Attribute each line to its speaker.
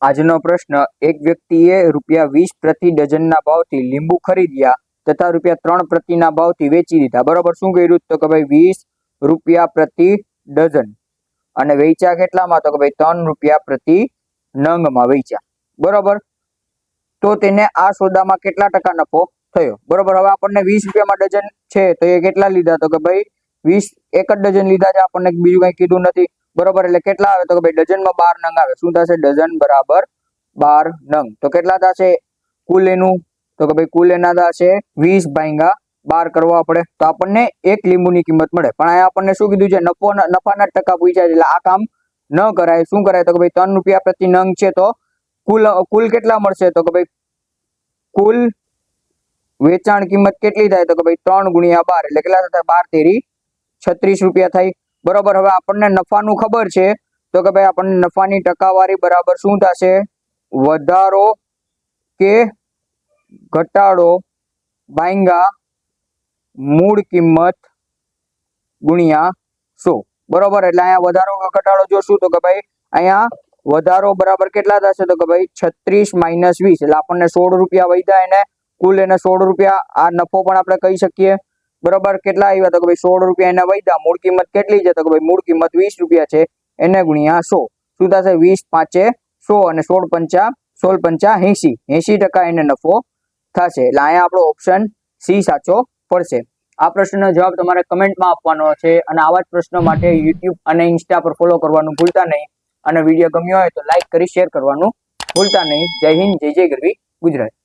Speaker 1: આજનો પ્રશ્ન, એક વ્યક્તિએ ₹20 પ્રતિ ડઝનના ભાવથી લીંબુ ખરીદ્યા તથા ₹3 પ્રતિના ભાવથી વેચી દીધા. બરોબર. શું કર્યું? તો કે ભાઈ ₹20 પ્રતિ ડઝન અને વેચ્યા કેટલામાં? તો કે ભાઈ ₹3 પ્રતિ નંગમાં વેચ્યા. બરોબર. તો તેને આ સોદામાં કેટલા ટકા નફો થયો? બરોબર. હવે આપણને ₹20 ડઝન છે તો એ કેટલા લીધા? તો કે ભાઈ 20 એક જ ડઝન લીધા છે, આપણને બીજું કઈ કીધું નથી. બરોબર. એટલે કેટલા આવે? તો કે ભાઈ ડઝનમાં 12 નંગ આવે. શું થશે? ડઝન બરાબર 12 નંગ. તો કેટલા થશે કુલ એનું? તો કે ભાઈ કુલ એના થશે 20 ભાગ્યા 12 કરવા પડે તો આપણને એક લીંબુની કિંમત મળે. પણ અહીંયા આપણને શું કીધું છે? નફાના ટકા પૂછ્યા છે, એટલે આ કામ ન કરાય. શું કરાય? તો કે ભાઈ ₹3 પ્રતિ નંગ છે તો કુલ કેટલા મળશે? તો કે ભાઈ કુલ વેચાણ કિંમત કેટલી થાય? તો કે ભાઈ 3 ગુણ્યા 12 એટલે કેટલા થાય? 12 તેરી 36 રૂપિયા થાય. બરોબર. હવે આપણને નફાનું ખબર છે તો કે ભાઈ આપણને નફાની ટકાવારી બરાબર શું થશે? વધારો કે ઘટાડો ભાગ્યા મૂળ કિંમત ગુણ્યા 100. બરોબર. એટલે અહીંયા વધારો કે ઘટાડો જોશું તો કે ભાઈ અહીંયા વધારો બરાબર કેટલા થશે? તો કે ભાઈ 36 - 20 એટલે આપણને ₹16 વધ્યા. એને કુલ એને ₹16 આ નફો પણ આપણે કહી શકીએ. બરોબર. કેટલા આવ્યા? તો કે ભાઈ ₹16 એને વધ્યા. મૂળ કિંમત કેટલી છે? તો કે ભાઈ મૂળ કિંમત ₹20 છે, એને ગુણ્યા 100. શું થશે? 20 × 5 = 100 અને 16 × 5 = 80% એને નફો થશે. એટલે અહીંયા આપણો ઓપ્શન સી સાચો પડશે. આ પ્રશ્નનો જવાબ તમારે કમેન્ટમાં આપવાનો છે અને આવા જ પ્રશ્નો માટે યુટ્યુબ અને ઇન્સ્ટા પર ફોલો કરવાનું ભૂલતા નહીં અને વિડીયો ગમ્યો હોય તો લાઈક કરી શેર કરવાનું ભૂલતા નહીં. જય હિન્દ, જય જય ગરવી ગુજરાત.